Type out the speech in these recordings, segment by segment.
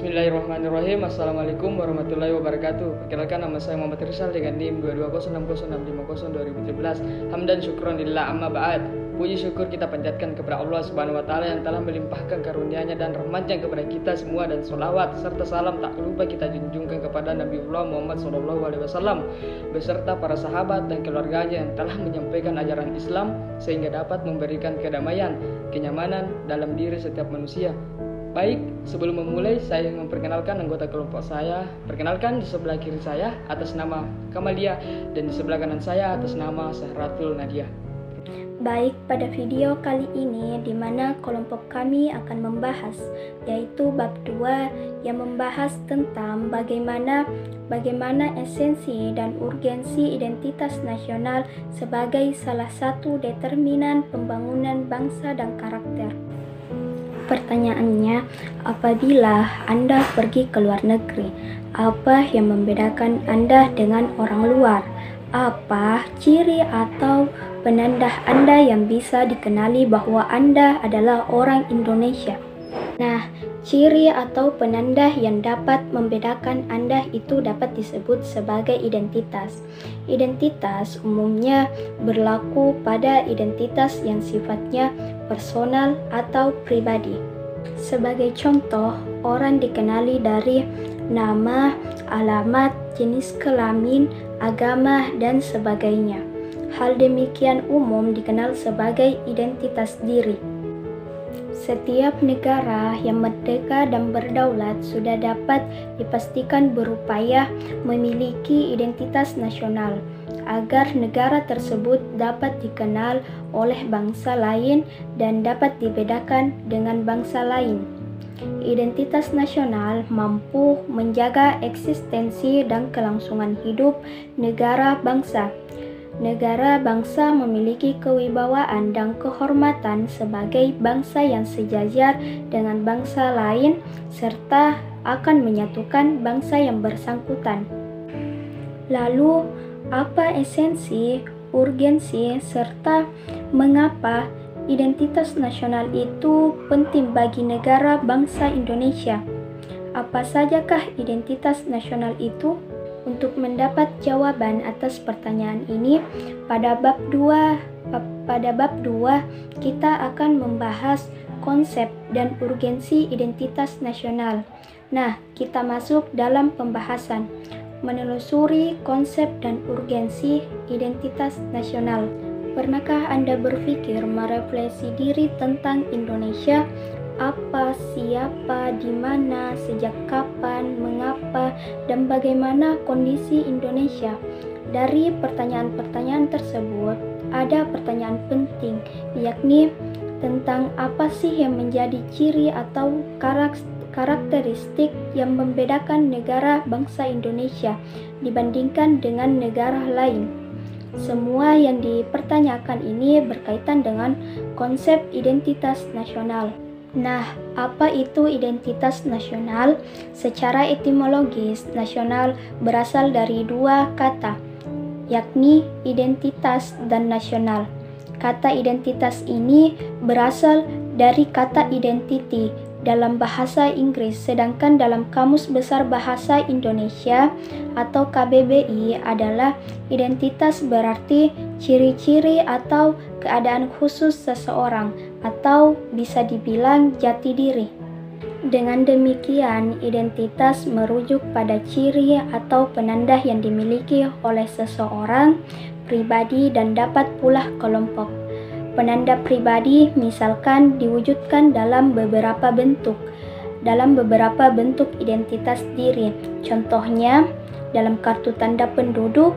Bismillahirrahmanirrahim. Assalamualaikum warahmatullahi wabarakatuh. Perkenalkan, nama saya Muhammad Rizal dengan NIM 220606550 2017. Hamdan syukron lillah amma ba'd. Puji syukur kita panjatkan kepada Allah Subhanahu wa taala yang telah melimpahkan karunia-Nya dan rahmat-Nya kepada kita semua, dan sholawat serta salam tak lupa kita junjungkan kepada Nabiullah Muhammad SAW beserta para sahabat dan keluarganya yang telah menyampaikan ajaran Islam sehingga dapat memberikan kedamaian, kenyamanan dalam diri setiap manusia. Baik, sebelum memulai saya memperkenalkan anggota kelompok saya. Perkenalkan, di sebelah kiri saya atas nama Kamalia dan di sebelah kanan saya atas nama Sahratul Nadia. Baik, pada video kali ini di mana kelompok kami akan membahas yaitu bab 2 yang membahas tentang bagaimana esensi dan urgensi identitas nasional sebagai salah satu determinan pembangunan bangsa dan karakter. Pertanyaannya, apabila Anda pergi ke luar negeri, apa yang membedakan Anda dengan orang luar? Apa ciri atau penanda Anda yang bisa dikenali bahwa Anda adalah orang Indonesia? Nah, ciri atau penanda yang dapat membedakan Anda itu dapat disebut sebagai identitas. Identitas umumnya berlaku pada identitas yang sifatnya personal atau pribadi. Sebagai contoh, orang dikenali dari nama, alamat, jenis kelamin, agama, dan sebagainya. Hal demikian umum dikenal sebagai identitas diri. Setiap negara yang merdeka dan berdaulat sudah dapat dipastikan berupaya memiliki identitas nasional agar negara tersebut dapat dikenal oleh bangsa lain dan dapat dibedakan dengan bangsa lain. Identitas nasional mampu menjaga eksistensi dan kelangsungan hidup negara bangsa. Negara bangsa memiliki kewibawaan dan kehormatan sebagai bangsa yang sejajar dengan bangsa lain serta akan menyatukan bangsa yang bersangkutan. Lalu, apa esensi, urgensi, serta mengapa identitas nasional itu penting bagi negara bangsa Indonesia? Apa sajakah identitas nasional itu? Untuk mendapat jawaban atas pertanyaan ini, pada bab 2 kita akan membahas konsep dan urgensi identitas nasional. Nah, kita masuk dalam pembahasan menelusuri konsep dan urgensi identitas nasional. Pernahkah Anda berpikir merefleksi diri tentang Indonesia? Apa, siapa, di mana, sejak kapan, mengapa, dan bagaimana kondisi Indonesia? Dari pertanyaan-pertanyaan tersebut, ada pertanyaan penting, yakni tentang apa sih yang menjadi ciri atau karakteristik yang membedakan negara bangsa Indonesia dibandingkan dengan negara lain. Semua yang dipertanyakan ini berkaitan dengan konsep identitas nasional. Nah, apa itu identitas nasional? Secara etimologis, nasional berasal dari dua kata, yakni identitas dan nasional. Kata identitas ini berasal dari kata identity dalam bahasa Inggris, sedangkan dalam Kamus Besar Bahasa Indonesia atau KBBI adalah identitas berarti ciri-ciri atau keadaan khusus seseorang atau bisa dibilang jati diri. Dengan demikian, identitas merujuk pada ciri atau penanda yang dimiliki oleh seseorang, pribadi, dan dapat pula kelompok. Penanda pribadi misalkan diwujudkan dalam beberapa bentuk identitas diri. Contohnya, dalam kartu tanda penduduk,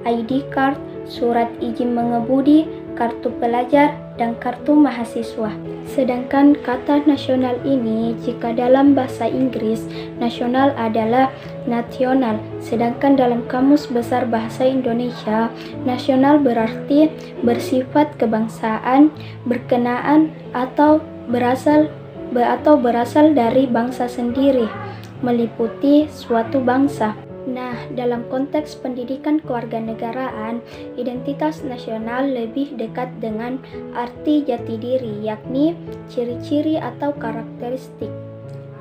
ID card, surat izin mengemudi, kartu pelajar, dan kartu mahasiswa. Sedangkan kata nasional ini, jika dalam bahasa Inggris, nasional adalah nasional, sedangkan dalam Kamus Besar Bahasa Indonesia, nasional berarti bersifat kebangsaan, berkenaan atau berasal dari bangsa sendiri, meliputi suatu bangsa. Nah, dalam konteks pendidikan kewarganegaraan, identitas nasional lebih dekat dengan arti jati diri, yakni ciri-ciri atau karakteristik.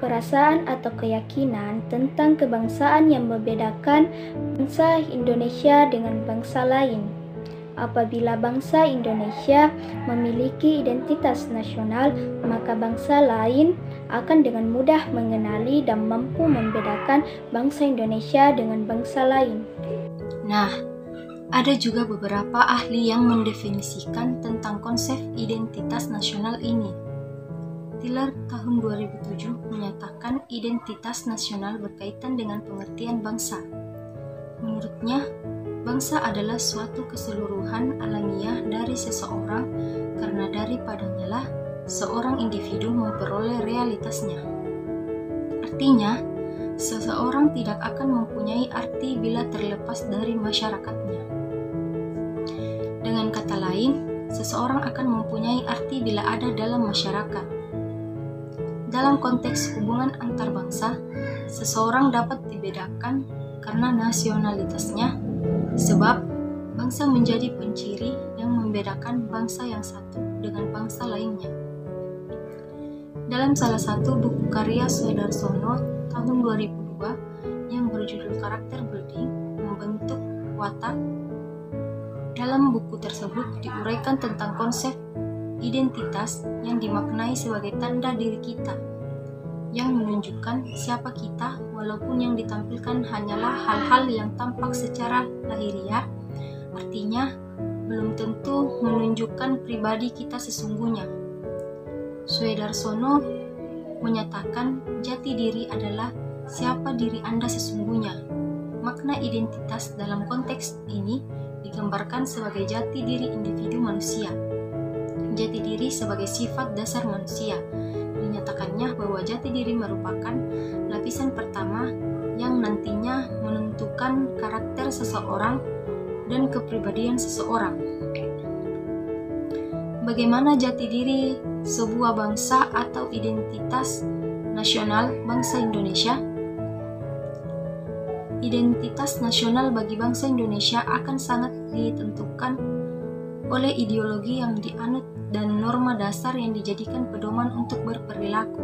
perasaan atau keyakinan tentang kebangsaan yang membedakan bangsa Indonesia dengan bangsa lain. Apabila bangsa Indonesia memiliki identitas nasional, maka bangsa lain akan dengan mudah mengenali dan mampu membedakan bangsa Indonesia dengan bangsa lain. Nah, ada juga beberapa ahli yang mendefinisikan tentang konsep identitas nasional ini. Tiller tahun 2007 menyatakan identitas nasional berkaitan dengan pengertian bangsa. Menurutnya, bangsa adalah suatu keseluruhan alamiah dari seseorang karena daripadanya lah seorang individu memperoleh realitasnya. Artinya, seseorang tidak akan mempunyai arti bila terlepas dari masyarakatnya. Dengan kata lain, seseorang akan mempunyai arti bila ada dalam masyarakat. Dalam konteks hubungan antar bangsa, seseorang dapat dibedakan karena nasionalitasnya, sebab bangsa menjadi penciri yang membedakan bangsa yang satu dengan bangsa lainnya. Dalam salah satu buku karya Swedarsono tahun 2002 yang berjudul Karakter Building, Membentuk Watak, dalam buku tersebut diuraikan tentang konsep identitas yang dimaknai sebagai tanda diri kita, yang menunjukkan siapa kita walaupun yang ditampilkan hanyalah hal-hal yang tampak secara lahiriah, artinya belum tentu menunjukkan pribadi kita sesungguhnya. Swedarsono menyatakan jati diri adalah siapa diri Anda sesungguhnya. Makna identitas dalam konteks ini digambarkan sebagai jati diri individu manusia. Jati diri sebagai sifat dasar manusia. Dinyatakannya bahwa jati diri merupakan lapisan pertama yang nantinya menentukan karakter seseorang dan kepribadian seseorang. Bagaimana jati diri sebuah bangsa atau identitas nasional bangsa Indonesia? Identitas nasional bagi bangsa Indonesia akan sangat ditentukan oleh ideologi yang dianut dan norma dasar yang dijadikan pedoman untuk berperilaku.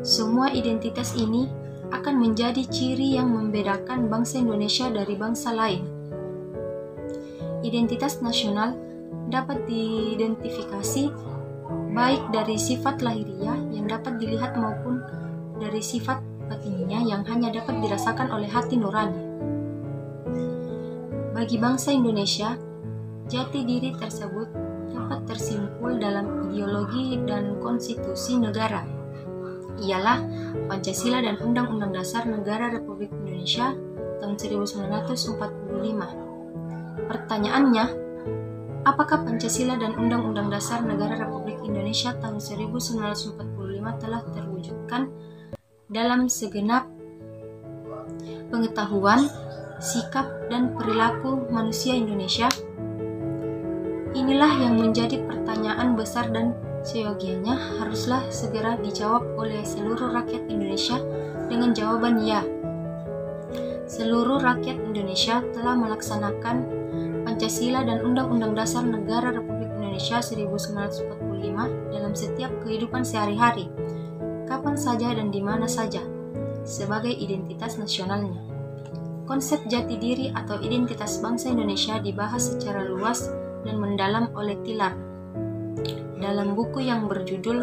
Semua identitas ini akan menjadi ciri yang membedakan bangsa Indonesia dari bangsa lain. Identitas nasional dapat diidentifikasi baik dari sifat lahiriah yang dapat dilihat maupun dari sifat batinnya yang hanya dapat dirasakan oleh hati nurani. Bagi bangsa Indonesia, jati diri tersebut dapat tersimpul dalam ideologi dan konstitusi negara. Ialah Pancasila dan Undang-Undang Dasar Negara Republik Indonesia tahun 1945. Pertanyaannya, apakah Pancasila dan Undang-Undang Dasar Negara Republik Indonesia tahun 1945 telah terwujudkan dalam segenap pengetahuan, sikap, dan perilaku manusia Indonesia? Inilah yang menjadi pertanyaan besar dan seyogianya haruslah segera dijawab oleh seluruh rakyat Indonesia dengan jawaban ya. Seluruh rakyat Indonesia telah melaksanakan Pancasila dan Undang-Undang Dasar Negara Republik Indonesia 1945 dalam setiap kehidupan sehari-hari, kapan saja dan di mana saja, sebagai identitas nasionalnya. Konsep jati diri atau identitas bangsa Indonesia dibahas secara luas dan mendalam oleh Tiller dalam buku yang berjudul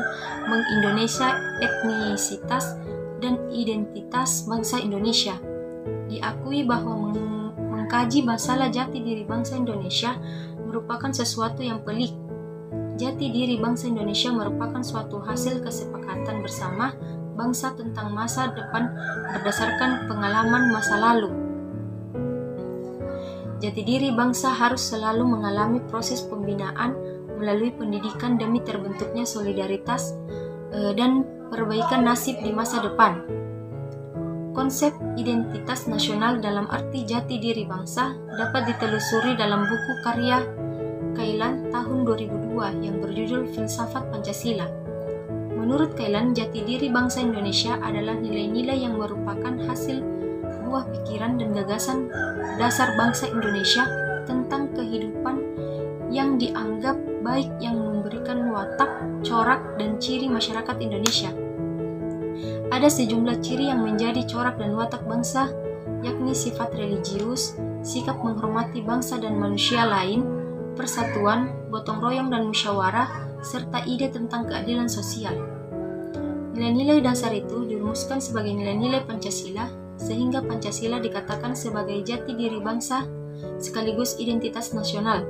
Mengindonesia Etnisitas dan Identitas Bangsa Indonesia. Diakui bahwa mengkaji masalah jati diri bangsa Indonesia merupakan sesuatu yang pelik. Jati diri bangsa Indonesia merupakan suatu hasil kesepakatan bersama bangsa tentang masa depan berdasarkan pengalaman masa lalu. Jati diri bangsa harus selalu mengalami proses pembinaan melalui pendidikan demi terbentuknya solidaritas dan perbaikan nasib di masa depan. Konsep identitas nasional dalam arti jati diri bangsa dapat ditelusuri dalam buku karya Kailan tahun 2002 yang berjudul Filsafat Pancasila. Menurut Kailan, jati diri bangsa Indonesia adalah nilai-nilai yang merupakan hasil buah pikiran dan gagasan dasar bangsa Indonesia tentang kehidupan yang dianggap baik yang memberikan watak, corak, dan ciri masyarakat Indonesia. Ada sejumlah ciri yang menjadi corak dan watak bangsa, yakni sifat religius, sikap menghormati bangsa dan manusia lain, persatuan, gotong royong dan musyawarah, serta ide tentang keadilan sosial. Nilai-nilai dasar itu dirumuskan sebagai nilai-nilai Pancasila, sehingga Pancasila dikatakan sebagai jati diri bangsa sekaligus identitas nasional.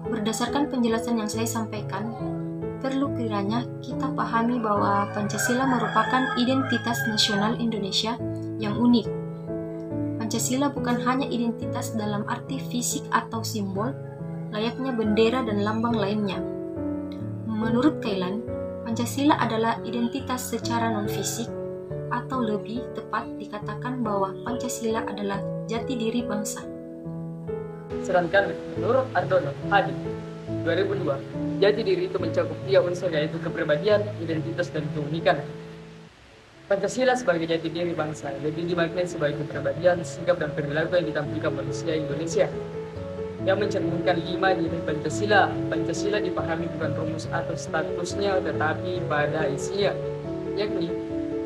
Berdasarkan penjelasan yang saya sampaikan, perlu kiranya kita pahami bahwa Pancasila merupakan identitas nasional Indonesia yang unik. Pancasila bukan hanya identitas dalam arti fisik atau simbol, layaknya bendera dan lambang lainnya. Menurut Kailan, Pancasila adalah identitas secara non-fisik, atau lebih tepat dikatakan bahwa Pancasila adalah jati diri bangsa. Sedangkan menurut Ardono Hadi 2002, jati diri itu mencakup 3 unsur, yaitu kepribadian, identitas, dan keunikan. Pancasila sebagai jati diri bangsa lebih dimaknai sebagai kepribadian, sikap, dan perilaku yang ditampilkan manusia Indonesia yang mencerminkan 5 nilai Pancasila. Pancasila dipahami bukan rumus atau statusnya, tetapi pada isinya, yakni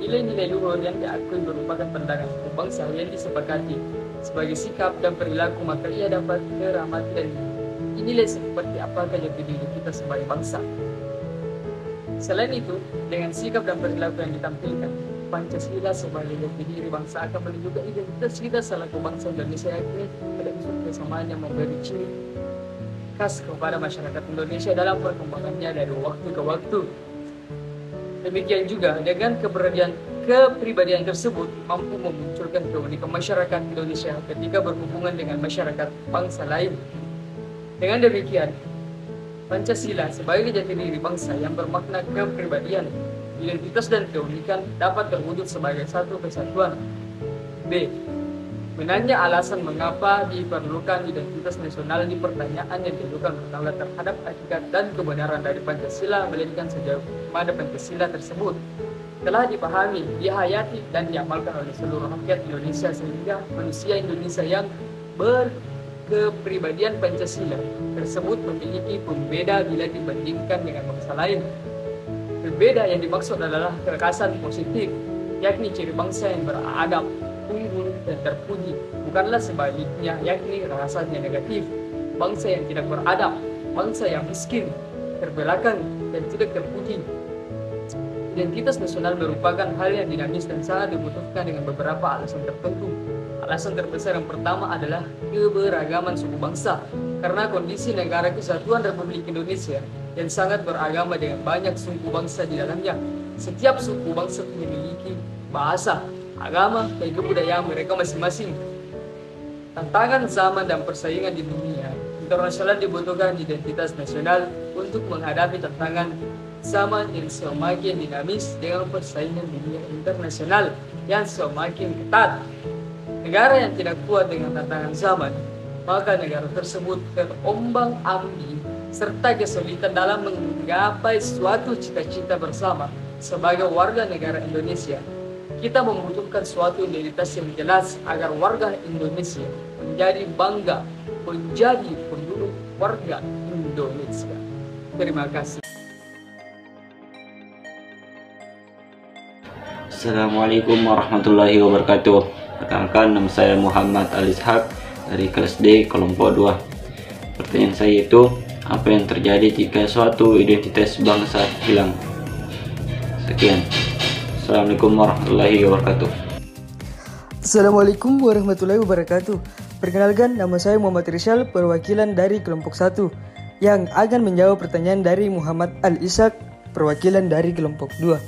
nilai-nilai luhur yang diakui merupakan pandangan hukum bangsa yang disepakati sebagai sikap dan perilaku, maka ia dapat teramati dan dinilai seperti apakah jati diri kita sebagai bangsa. Selain itu, dengan sikap dan perilaku yang ditampilkan, Pancasila sebagai jati diri bangsa akan menunjukkan identitas kita selaku bangsa Indonesia, yakni pada unsur kesamaan yang memberi ciri khas kepada masyarakat Indonesia dalam perkembangannya dari waktu ke waktu. Demikian juga dengan kepribadian tersebut mampu memunculkan keunikan masyarakat Indonesia ketika berhubungan dengan masyarakat bangsa lain. Dengan demikian, Pancasila sebagai jati diri bangsa yang bermakna kepribadian, identitas, dan keunikan dapat terwujud sebagai satu kesatuan. B. Menanya alasan mengapa diperlukan identitas nasional di pertanyaan yang diajukan pertama terhadap hakikat dan kebenaran dari Pancasila, melainkan sejauh mana Pancasila tersebut telah dipahami, dihayati, dan diamalkan oleh seluruh rakyat Indonesia, sehingga manusia Indonesia yang berkepribadian Pancasila tersebut memiliki pembeda bila dibandingkan dengan bangsa lain. Berbeda yang dimaksud adalah kekhasan positif, yakni ciri bangsa yang beradab, unggul, dan terpuji, bukanlah sebaliknya, yakni rasanya negatif, bangsa yang tidak beradab, bangsa yang miskin, terbelakang, dan tidak terpuji. Identitas nasional merupakan hal yang dinamis dan sangat dibutuhkan dengan beberapa alasan tertentu. Alasan terbesar yang pertama adalah keberagaman suku bangsa, karena kondisi negara kesatuan Republik Indonesia yang sangat beragama dengan banyak suku bangsa di dalamnya. Setiap suku bangsa memiliki bahasa, agama, dan kebudayaan mereka masing-masing. Tantangan zaman dan persaingan di dunia internasional dibutuhkan identitas nasional untuk menghadapi tantangan zaman yang semakin dinamis dengan persaingan dunia internasional yang semakin ketat. Negara yang tidak kuat dengan tantangan zaman, maka negara tersebut terombang-ambing serta kesulitan dalam menggapai suatu cita-cita bersama. Sebagai warga negara Indonesia, kita membutuhkan suatu identitas yang jelas agar warga Indonesia menjadi bangga menjadi penduduk warga Indonesia. Terima kasih. Assalamualaikum warahmatullahi wabarakatuh. Perkenalkan, nama saya Muhammad Al-Ishaq dari kelas D kelompok 2. Pertanyaan saya itu, apa yang terjadi jika suatu identitas bangsa hilang? Sekian. Assalamualaikum warahmatullahi wabarakatuh. Assalamualaikum warahmatullahi wabarakatuh. Perkenalkan, nama saya Muhammad Rizal, perwakilan dari kelompok 1 yang akan menjawab pertanyaan dari Muhammad Al-Ishaq, perwakilan dari kelompok 2.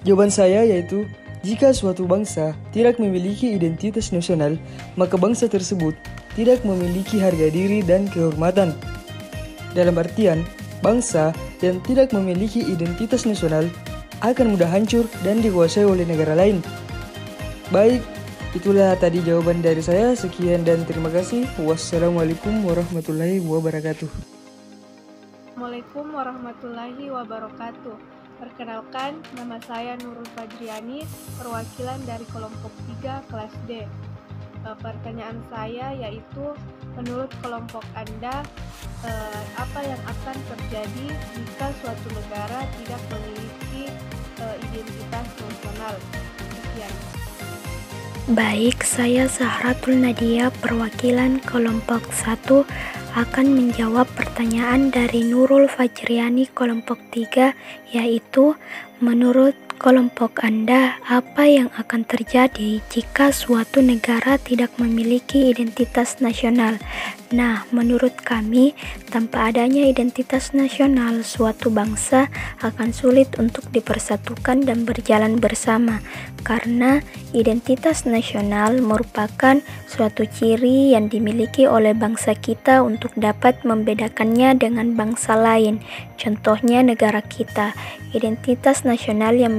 Jawaban saya yaitu, jika suatu bangsa tidak memiliki identitas nasional, maka bangsa tersebut tidak memiliki harga diri dan kehormatan. Dalam artian, bangsa yang tidak memiliki identitas nasional akan mudah hancur dan dikuasai oleh negara lain. Baik, itulah tadi jawaban dari saya. Sekian dan terima kasih. Wassalamualaikum warahmatullahi wabarakatuh. Assalamualaikum warahmatullahi wabarakatuh. Perkenalkan, nama saya Nurul Fajriani, perwakilan dari kelompok 3 kelas D. Pertanyaan saya yaitu, menurut kelompok Anda, apa yang akan terjadi jika suatu negara tidak memiliki identitas nasional. Sekian. Baik, saya Zahratul Nadia, perwakilan kelompok 1 akan menjawab pertanyaan dari Nurul Fajriani kelompok 3, yaitu menurut kelompok Anda, apa yang akan terjadi jika suatu negara tidak memiliki identitas nasional? Nah, menurut kami, tanpa adanya identitas nasional, suatu bangsa akan sulit untuk dipersatukan dan berjalan bersama, karena identitas nasional merupakan suatu ciri yang dimiliki oleh bangsa kita untuk dapat membedakannya dengan bangsa lain. Contohnya negara kita, identitas nasional yang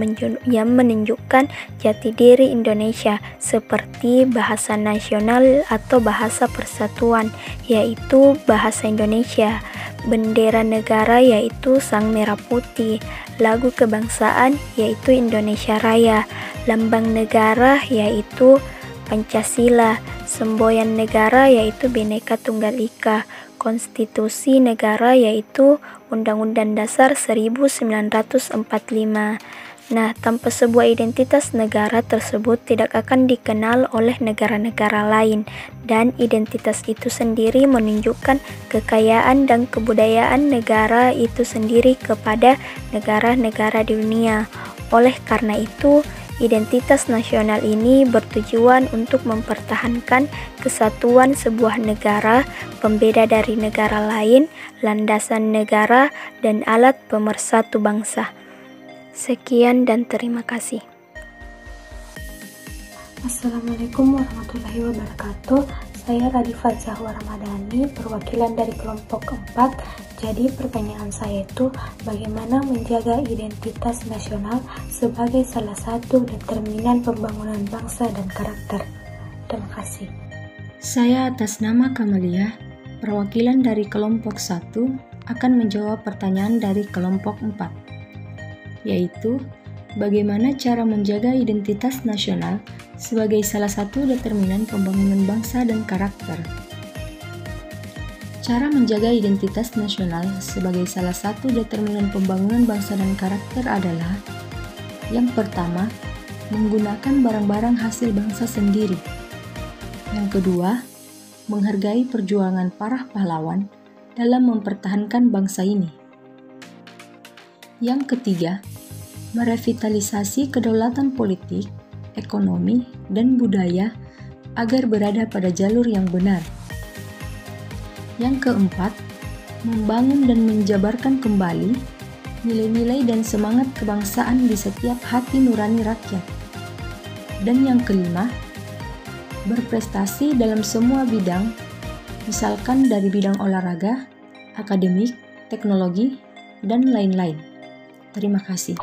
menunjukkan jati diri Indonesia, seperti bahasa nasional atau bahasa persatuan, yaitu bahasa Indonesia, bendera negara yaitu Sang Merah Putih, lagu kebangsaan yaitu Indonesia Raya, lambang negara yaitu Pancasila, semboyan negara yaitu Bhinneka Tunggal Ika, konstitusi negara yaitu Undang-Undang Dasar 1945. Nah, tanpa sebuah identitas negara tersebut tidak akan dikenal oleh negara-negara lain, dan identitas itu sendiri menunjukkan kekayaan dan kebudayaan negara itu sendiri kepada negara-negara di dunia. Oleh karena itu, identitas nasional ini bertujuan untuk mempertahankan kesatuan sebuah negara, pembeda dari negara lain, landasan negara, dan alat pemersatu bangsa. Sekian dan terima kasih. Assalamualaikum warahmatullahi wabarakatuh. Saya Radifah Zahwa Ramadhani, perwakilan dari kelompok 4. Jadi pertanyaan saya itu, bagaimana menjaga identitas nasional sebagai salah satu determinan pembangunan bangsa dan karakter? Terima kasih. Saya atas nama Kamalia, perwakilan dari kelompok 1 akan menjawab pertanyaan dari kelompok 4, yaitu bagaimana cara menjaga identitas nasional sebagai salah satu determinan pembangunan bangsa dan karakter. Cara menjaga identitas nasional sebagai salah satu determinan pembangunan bangsa dan karakter adalah: yang pertama, menggunakan barang-barang hasil bangsa sendiri. Yang kedua, menghargai perjuangan para pahlawan dalam mempertahankan bangsa ini. Yang ketiga, merevitalisasi kedaulatan politik, ekonomi, dan budaya agar berada pada jalur yang benar. Yang keempat, membangun dan menjabarkan kembali nilai-nilai dan semangat kebangsaan di setiap hati nurani rakyat. Dan yang kelima, berprestasi dalam semua bidang, misalkan dari bidang olahraga, akademik, teknologi, dan lain-lain. Terima kasih.